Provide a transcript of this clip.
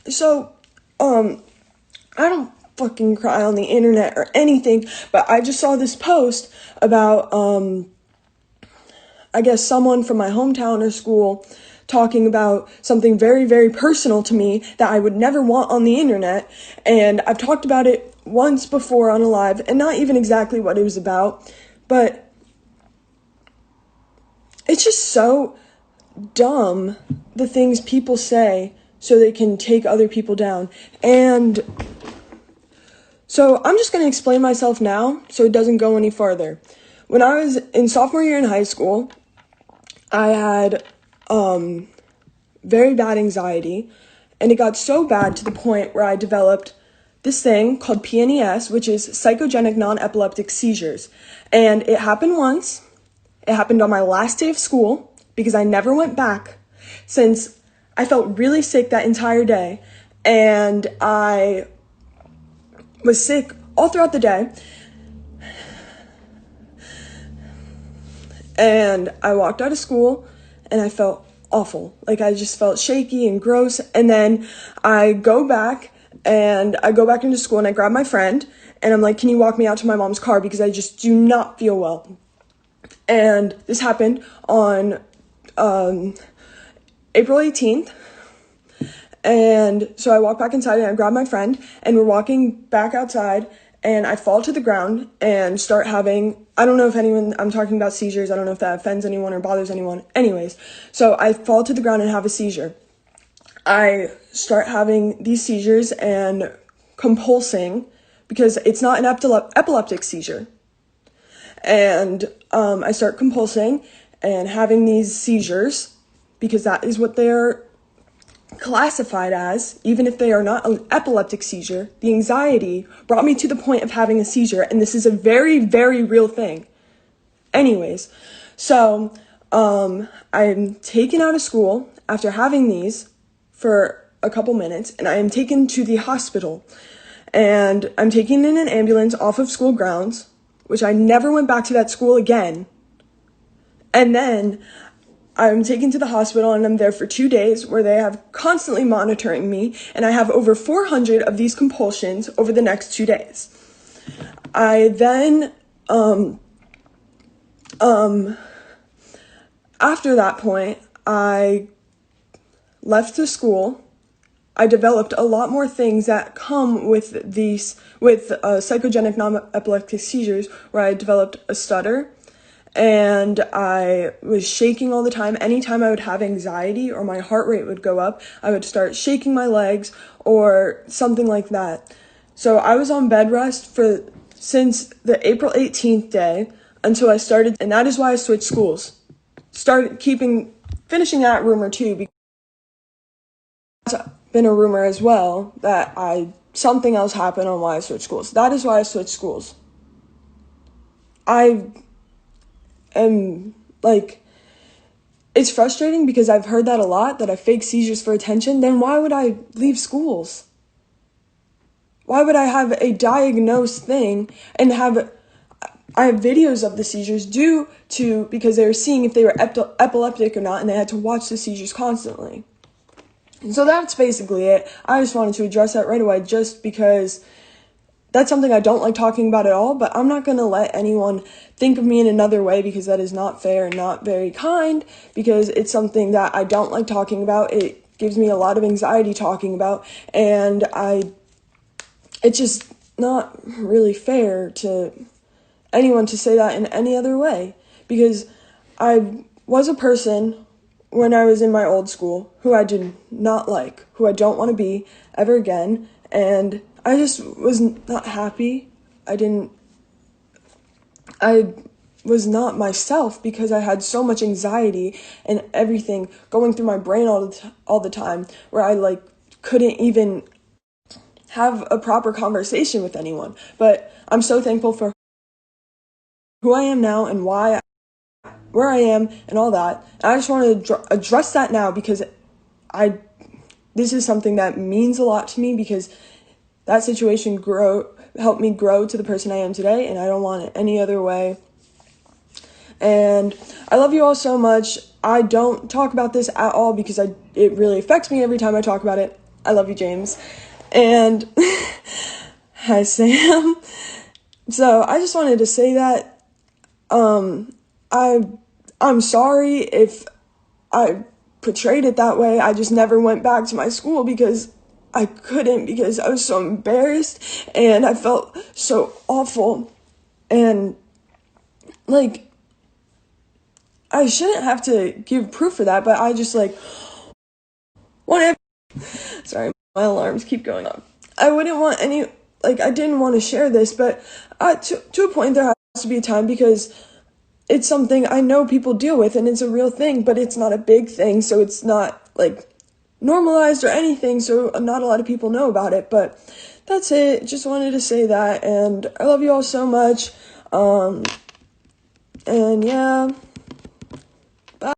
So, I don't fucking cry on the internet or anything, but I just saw this post about, I guess someone from my hometown or school talking about something very, very personal to me that I would never want on the internet. And I've talked about it once before on a live, and not even exactly what it was about, but it's just so dumb, the things people say so they can take other people down. And so I'm just going to explain myself now so it doesn't go any farther. When I was in sophomore year in high school, I had very bad anxiety, and it got so bad to the point where I developed this thing called PNES, which is psychogenic non-epileptic seizures. And it happened once. It happened on my last day of school because I never went back since I felt really sick that entire day, and I was sick all throughout the day. And I walked out of school and I felt awful. Like, I just felt shaky and gross. And then I go back into school and I grab my friend and I'm like, can you walk me out to my mom's car because I just do not feel well. And this happened on April 18th. And so I walk back inside and I grab my friend and we're walking back outside and I fall to the ground and start having, I don't know if I'm talking about seizures. I don't know if that offends anyone or bothers anyone. Anyways, so I fall to the ground and have a seizure. I start having these seizures and compulsing because it's not an epileptic seizure. And I start compulsing and having these seizures because that is what they're classified as. Even if they are not an epileptic seizure, the anxiety brought me to the point of having a seizure, and this is a very, very real thing. Anyways, so I'm taken out of school after having these for a couple minutes, and I am taken to the hospital, and I'm taken in an ambulance off of school grounds, which I never went back to that school again. And then I'm taken to the hospital and I'm there for 2 days where they have constantly monitoring me, and I have over 400 of these compulsions over the next 2 days. I then, after that point, I left the school. I developed a lot more things that come with psychogenic non-epileptic seizures, where I developed a stutter. And I was shaking all the time. Anytime I would have anxiety or my heart rate would go up, I would start shaking my legs or something like that. So I was on bed rest since the April 18th day until I started, and that is why I switched schools. Finishing that rumor too, because it's been a rumor as well that something else happened on why I switched schools. That is why I switched schools. And it's frustrating because I've heard that a lot, that I fake seizures for attention. Then why would I leave schools? Why would I have a diagnosed thing and I have videos of the seizures because they were seeing if they were epileptic or not, and they had to watch the seizures constantly. And so that's basically it. I just wanted to address that right away just because that's something I don't like talking about at all, but I'm not going to let anyone think of me in another way because that is not fair and not very kind, because it's something that I don't like talking about. It gives me a lot of anxiety talking about, and it's just not really fair to anyone to say that in any other way, because I was a person when I was in my old school who I did not like, who I don't want to be ever again, and I just was not happy. I was not myself because I had so much anxiety and everything going through my brain all the time, where I couldn't even have a proper conversation with anyone. But I'm so thankful for who I am now and where I am and all that. And I just want to address that now because this is something that means a lot to me, because that situation helped me grow to the person I am today, and I don't want it any other way. And I love you all so much. I don't talk about this at all because it really affects me every time I talk about it. I love you, James. And hi, Sam. So I just wanted to say that I'm sorry if I portrayed it that way. I just never went back to my school because I couldn't, because I was so embarrassed and I felt so awful. And like, I shouldn't have to give proof of that, but I just like, whatever. Sorry, my alarms keep going off. I wouldn't want any, like, I didn't want to share this, but to a point there has to be a time, because it's something I know people deal with and it's a real thing, but it's not a big thing, so it's not like normalized or anything, so not a lot of people know about it. But that's it. Just wanted to say that, and I love you all so much. And yeah.